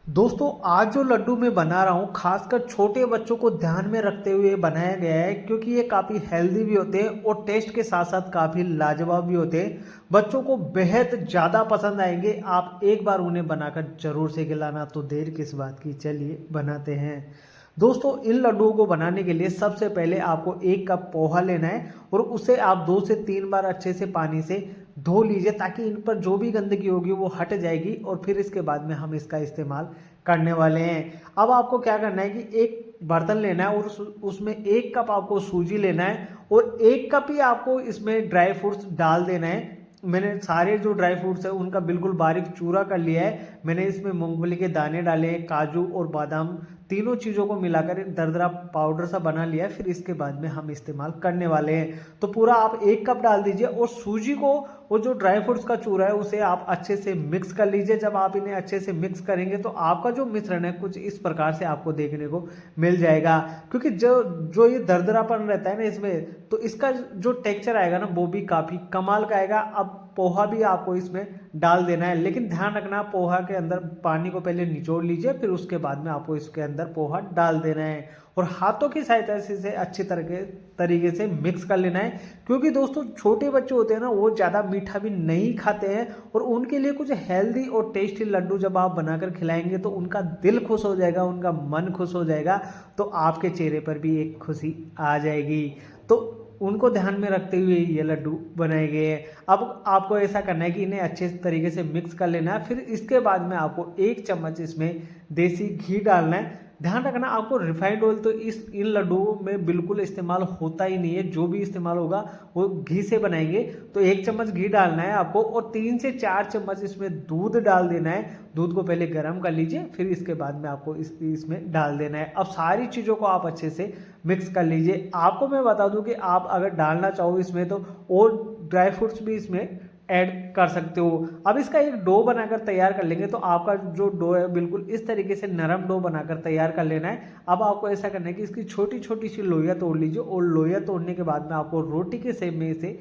दोस्तों आज जो लड्डू मैं बना रहा हूँ खासकर छोटे बच्चों को ध्यान में रखते हुए बनाया गया है क्योंकि ये काफ़ी हेल्दी भी होते हैं और टेस्ट के साथ साथ काफ़ी लाजवाब भी होते हैं। बच्चों को बेहद ज़्यादा पसंद आएंगे। आप एक बार उन्हें बनाकर जरूर से खिलाना। तो देर किस बात की, चलिए बनाते हैं। दोस्तों इन लड्डुओं को बनाने के लिए सबसे पहले आपको 1 कप पोहा लेना है और उसे आप 2 से 3 बार अच्छे से पानी से धो लीजिए ताकि इन पर जो भी गंदगी होगी वो हट जाएगी और फिर इसके बाद में हम इसका इस्तेमाल करने वाले हैं। अब आपको क्या करना है कि एक बर्तन लेना है और उसमें 1 कप आपको सूजी लेना है और 1 कप ही आपको इसमें ड्राई फ्रूट्स डाल देना है। मैंने सारे जो ड्राई फ्रूट्स है उनका बिल्कुल बारीक चूरा कर लिया है। मैंने इसमें मूंगफली के दाने डाले हैं, काजू और बादाम, तीनों चीज़ों को मिलाकर दरदरा पाउडर सा बना लिया है। फिर इसके बाद में हम इस्तेमाल करने वाले हैं। तो पूरा आप 1 कप डाल दीजिए और सूजी को, वो जो ड्राई फ्रूट्स का चूरा है उसे आप अच्छे से मिक्स कर लीजिए। जब आप इन्हें अच्छे से मिक्स करेंगे तो आपका जो मिश्रण है कुछ इस प्रकार से आपको देखने को मिल जाएगा। क्योंकि जो जो ये दरदरापन रहता है ना इसमें, तो इसका जो टेक्सचर आएगा ना वो भी काफ़ी कमाल का आएगा। अब पोहा भी आपको इसमें डाल देना है, लेकिन ध्यान रखना पोहा के अंदर पानी को पहले निचोड़ लीजिए, फिर उसके बाद में आपको इसके अंदर पोहा डाल देना है और हाथों की सहायता से इसे अच्छी तरीके से मिक्स कर लेना है। क्योंकि दोस्तों छोटे बच्चे होते हैं ना, वो ज़्यादा मीठा भी नहीं खाते हैं और उनके लिए कुछ हेल्दी और टेस्टी लड्डू जब आप बनाकर खिलाएंगे तो उनका दिल खुश हो जाएगा, उनका मन खुश हो जाएगा, तो आपके चेहरे पर भी एक खुशी आ जाएगी। तो उनको ध्यान में रखते हुए ये लड्डू बनाए गए हैं। अब आपको ऐसा करना है कि इन्हें अच्छे तरीके से मिक्स कर लेना है। फिर इसके बाद में आपको 1 चम्मच इसमें देसी घी डालना है। ध्यान रखना आपको रिफाइंड ऑयल तो इन लड्डुओं में बिल्कुल इस्तेमाल होता ही नहीं है। जो भी इस्तेमाल होगा वो घी से बनाएंगे। तो 1 चम्मच घी डालना है आपको और 3 से 4 चम्मच इसमें दूध डाल देना है। दूध को पहले गर्म कर लीजिए, फिर इसके बाद में आपको इसमें डाल देना है। अब सारी चीज़ों को आप अच्छे से मिक्स कर लीजिए। आपको मैं बता दूं कि आप अगर डालना चाहो इसमें तो और ड्राई फ्रूट्स भी इसमें ऐड कर सकते हो। अब इसका एक डो बनाकर तैयार कर लेंगे। तो आपका जो डो है बिल्कुल इस तरीके से नरम डो बनाकर तैयार कर लेना है। अब आपको ऐसा करना है कि इसकी छोटी छोटी सी लोइयाँ तोड़ लीजिए और लोइयाँ तोड़ने के बाद में आपको रोटी के शेप में इसे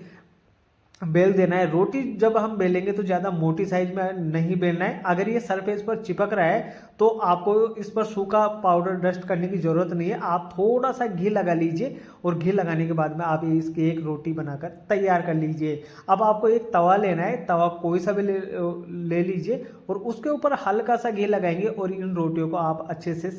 बेल देना है। रोटी जब हम बेलेंगे तो ज़्यादा मोटी साइज में नहीं बेलना है। अगर ये सरफेस पर चिपक रहा है तो आपको इस पर सूखा पाउडर डस्ट करने की ज़रूरत नहीं है। आप थोड़ा सा घी लगा लीजिए और घी लगाने के बाद में आप इसकी एक रोटी बनाकर तैयार कर लीजिए। अब आपको एक तवा लेना है, तवा कोई सा भी ले लीजिए और उसके ऊपर हल्का सा घी लगाएंगे और इन रोटियों को आप अच्छे से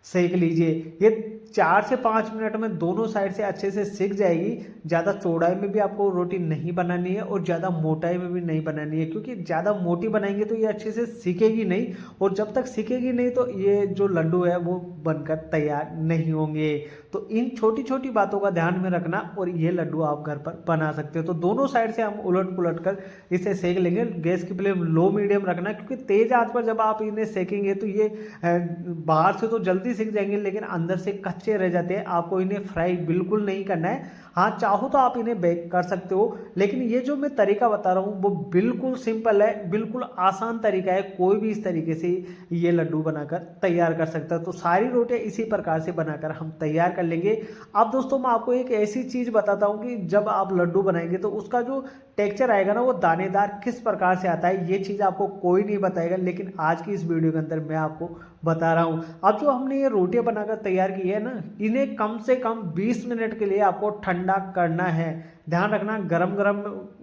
सेक लीजिए। ये 4 से 5 मिनट में दोनों साइड से अच्छे से सिक जाएगी। ज़्यादा चौड़ाई में भी आपको रोटी नहीं बनानी है और ज़्यादा मोटाई में भी नहीं बनानी है, क्योंकि ज़्यादा मोटी बनाएंगे तो ये अच्छे से सिकेगी नहीं और जब तक सिकेगी नहीं तो ये जो लड्डू है वो बनकर तैयार नहीं होंगे। तो इन छोटी छोटी बातों का ध्यान में रखना और ये लड्डू आप घर पर बना सकते हो। तो दोनों साइड से हम उलट पुलट कर इसे सेक लेंगे। गैस की फ्लेम लो मीडियम रखना, क्योंकि तेज आंच पर जब आप इन्हें सेकेंगे तो ये बाहर से तो जल्दी सीख जाएंगे लेकिन अंदर से कच्चे रह जाते हैं। आपको इन्हें फ्राई बिल्कुल नहीं करना है। हाँ, चाहो तो आप इन्हें बेक कर सकते हो, लेकिन ये जो मैं तरीका बता रहा हूँ वो बिल्कुल सिंपल है, बिल्कुल आसान तरीका है। कोई भी इस तरीके से ये लड्डू बनाकर तैयार कर सकता है। तो सारी रोटियां इसी प्रकार से बनाकर हम तैयार कर लेंगे। अब दोस्तों मैं आपको एक ऐसी चीज़ बताता हूँ कि जब आप लड्डू बनाएंगे तो उसका जो टेक्सचर आएगा ना वो दानेदार किस प्रकार से आता है, ये चीज़ आपको कोई नहीं बताएगा, लेकिन आज की इस वीडियो के अंदर मैं आपको बता रहा हूँ। अब जो हमने ये रोटियां बनाकर तैयार की है ना, इन्हें कम से कम 20 मिनट के लिए आपको ठंडा करना है। ध्यान रखना गरम गरम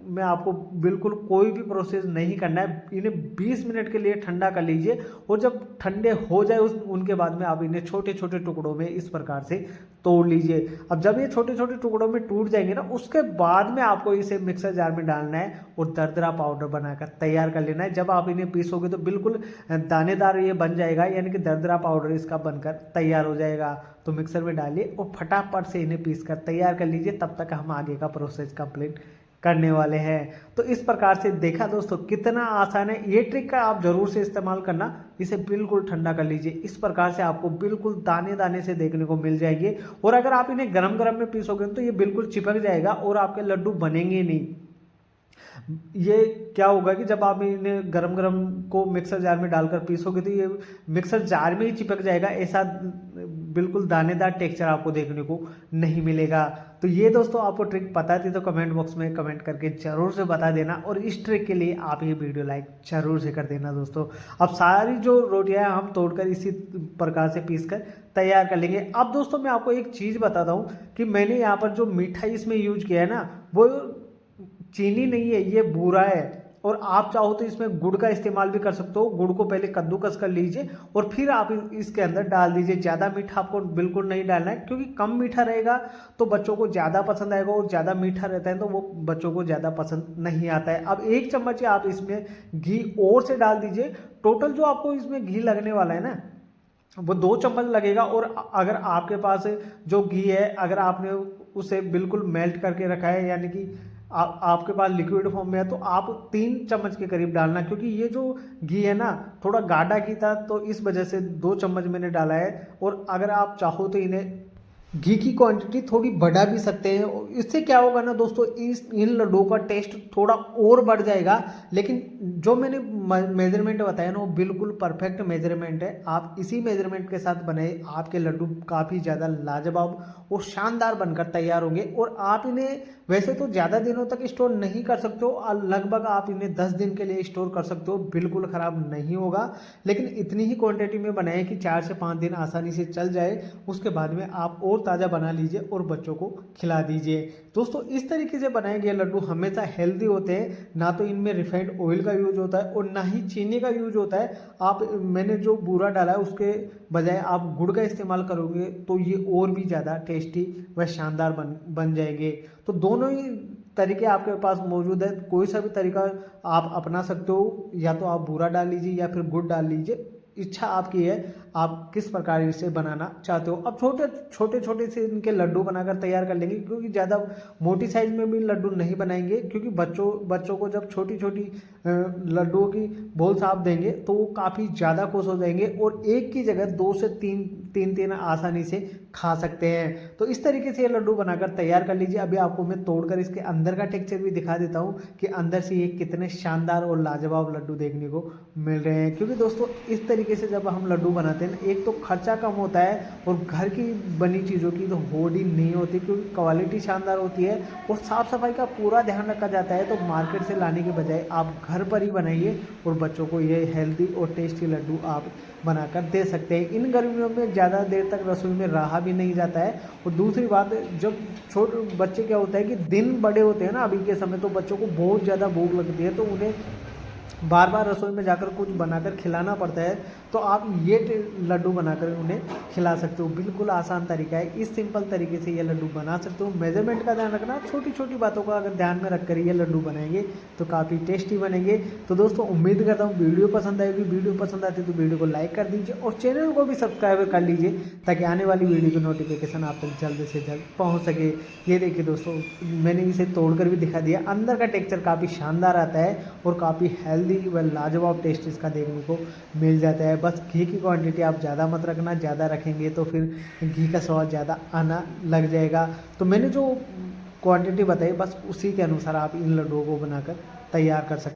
में आपको बिल्कुल कोई भी प्रोसेस नहीं करना है। इन्हें 20 मिनट के लिए ठंडा कर लीजिए और जब ठंडे हो जाए उनके बाद में आप इन्हें छोटे छोटे टुकड़ों में इस प्रकार से तोड़ लीजिए। अब जब ये छोटे छोटे टुकड़ों में टूट जाएंगे ना, उसके बाद में आपको इसे मिक्सर जार में डालना है और दरदरा पाउडर बनाकर तैयार कर लेना है। जब आप इन्हें पीसोगे तो बिल्कुल दानेदार ये बन जाएगा, यानी कि दरदरा पाउडर इसका बनकर तैयार हो जाएगा। तो मिक्सर में डालिए और फटाफट से इन्हें पीस कर तैयार कर लीजिए। तब तक हम आगे का प्रोसेस कंप्लीट करने वाले हैं। तो इस प्रकार से देखा दोस्तों कितना आसान है। ये ट्रिक का आप जरूर से इस्तेमाल करना। इसे बिल्कुल ठंडा कर लीजिए। इस प्रकार से आपको बिल्कुल दाने दाने से देखने को मिल जाएंगे। और अगर आप इन्हें गरम गरम में पीसोगे तो ये बिल्कुल चिपक जाएगा और आपके लड्डू बनेंगे नहीं। ये क्या होगा कि जब आप इन्हें गरम गरम को मिक्सर जार में डालकर पीसोगे तो ये मिक्सर जार में ही चिपक जाएगा, ऐसा बिल्कुल दानेदार टेक्सचर आपको देखने को नहीं मिलेगा। तो ये दोस्तों आपको ट्रिक पता थी तो कमेंट बॉक्स में कमेंट करके ज़रूर से बता देना, और इस ट्रिक के लिए आप ये वीडियो लाइक ज़रूर से कर देना दोस्तों। अब सारी जो रोटियां हम तोड़कर इसी प्रकार से पीस कर तैयार कर लेंगे। अब दोस्तों मैं आपको एक चीज़ बताता हूँ कि मैंने यहाँ पर जो मिठाई इसमें यूज किया है ना, वो चीनी नहीं है, ये बूरा है। और आप चाहो तो इसमें गुड़ का इस्तेमाल भी कर सकते हो। गुड़ को पहले कद्दूकस कर लीजिए और फिर आप इसके अंदर डाल दीजिए। ज़्यादा मीठा आपको बिल्कुल नहीं डालना है, क्योंकि कम मीठा रहेगा तो बच्चों को ज़्यादा पसंद आएगा, और ज़्यादा मीठा रहता है तो वो बच्चों को ज़्यादा पसंद नहीं आता है। अब 1 चम्मच आप इसमें घी और से डाल दीजिए। टोटल जो आपको इसमें घी लगने वाला है ना, वो 2 चम्मच लगेगा। और अगर आपके पास जो घी है, अगर आपने उसे बिल्कुल मेल्ट करके रखा है, यानी कि आपके पास लिक्विड फॉर्म में है, तो आप 3 चम्मच के करीब डालना, क्योंकि ये जो घी है ना थोड़ा गाढ़ा घी था, तो इस वजह से 2 चम्मच मैंने डाला है। और अगर आप चाहो तो इन्हें घी की क्वांटिटी थोड़ी बढ़ा भी सकते हैं। इससे क्या होगा ना दोस्तों, इन लड्डुओं का टेस्ट थोड़ा और बढ़ जाएगा। लेकिन जो मैंने मेजरमेंट बताया ना, वो बिल्कुल परफेक्ट मेजरमेंट है। आप इसी मेजरमेंट के साथ बनाए, आपके लड्डू काफ़ी ज़्यादा लाजवाब और शानदार बनकर तैयार होंगे। और आप इन्हें वैसे तो ज़्यादा दिनों तक स्टोर नहीं कर सकते हो, लगभग आप इन्हें 10 दिन के लिए स्टोर कर सकते हो, बिल्कुल ख़राब नहीं होगा। लेकिन इतनी ही क्वांटिटी में बनाएं कि 4 से 5 दिन आसानी से चल जाए। उसके बाद में आप और ताज़ा बना लीजिए और बच्चों को खिला दीजिए। दोस्तों इस तरीके से बनाए गए लड्डू हमेशा हेल्दी होते हैं, ना तो इनमें रिफाइंड ऑयल का यूज होता है और ना ही चीनी का यूज होता है। मैंने जो बूरा डाला है उसके बजाय आप गुड़ का इस्तेमाल करोगे तो ये और भी ज़्यादा टेस्टी व शानदार बन जाएंगे। तो दोनों ही तरीके आपके पास मौजूद है, कोई सा भी तरीका आप अपना सकते हो। या तो आप बूरा डाल लीजिए या फिर गुड़ डाल लीजिए, इच्छा आपकी है आप किस प्रकार इसे बनाना चाहते हो। अब छोटे से इनके लड्डू बनाकर तैयार कर लेंगे, क्योंकि ज़्यादा मोटी साइज में भी लड्डू नहीं बनाएंगे, क्योंकि बच्चों को जब छोटी लड्डुओं की बॉल्स आप देंगे तो वो काफ़ी ज़्यादा खुश हो जाएंगे और एक की जगह 2 से 3 आसानी से खा सकते हैं। तो इस तरीके से ये लड्डू बनाकर तैयार कर लीजिए। अभी आपको मैं तोड़कर इसके अंदर का टेक्सचर भी दिखा देता हूँ कि अंदर से ये कितने शानदार और लाजवाब लड्डू देखने को मिल रहे हैं। क्योंकि दोस्तों इस तरीके से जब हम लड्डू बनाते हैं, एक तो खर्चा कम होता है और घर की बनी चीज़ों की तो होड़ ही नहीं होती, क्योंकि क्वालिटी शानदार होती है और साफ़ सफाई का पूरा ध्यान रखा जाता है। तो मार्केट से लाने के बजाय आप घर पर ही बनाइए और बच्चों को ये हेल्दी और टेस्टी लड्डू आप बनाकर दे सकते हैं। इन गर्मियों में ज़्यादा देर तक रसोई में रहा भी नहीं जाता है। और दूसरी बात, जब छोटे बच्चे क्या होता है कि दिन बड़े होते हैं ना अभी के समय, तो बच्चों को बहुत ज़्यादा भूख लगती है, तो उन्हें बार बार रसोई में जाकर कुछ बनाकर खिलाना पड़ता है। तो आप ये लड्डू बनाकर उन्हें खिला सकते हो। बिल्कुल आसान तरीका है, इस सिंपल तरीके से ये लड्डू बना सकते हो। मेजरमेंट का ध्यान रखना, छोटी छोटी बातों का अगर ध्यान में रखकर ये लड्डू बनाएंगे तो काफ़ी टेस्टी बनेंगे। तो दोस्तों उम्मीद करता हूँ वीडियो पसंद आएगी। वीडियो पसंद आती है तो वीडियो को लाइक कर दीजिए और चैनल को भी सब्सक्राइब कर लीजिए, ताकि आने वाली वीडियो की नोटिफिकेशन आप तक जल्द से जल्द पहुँच सके। ये देखिए दोस्तों, मैंने इसे तोड़कर भी दिखा दिया। अंदर का टेक्सचर काफ़ी शानदार आता है और काफ़ी हेल्दी व लाजवाब टेस्ट इसका देखने को मिल जाता है। बस घी की क्वांटिटी आप ज़्यादा मत रखना, ज़्यादा रखेंगे तो फिर घी का स्वाद ज़्यादा आना लग जाएगा। तो मैंने जो क्वांटिटी बताई बस उसी के अनुसार आप इन लड्डुओं को बनाकर तैयार कर सकते हैं।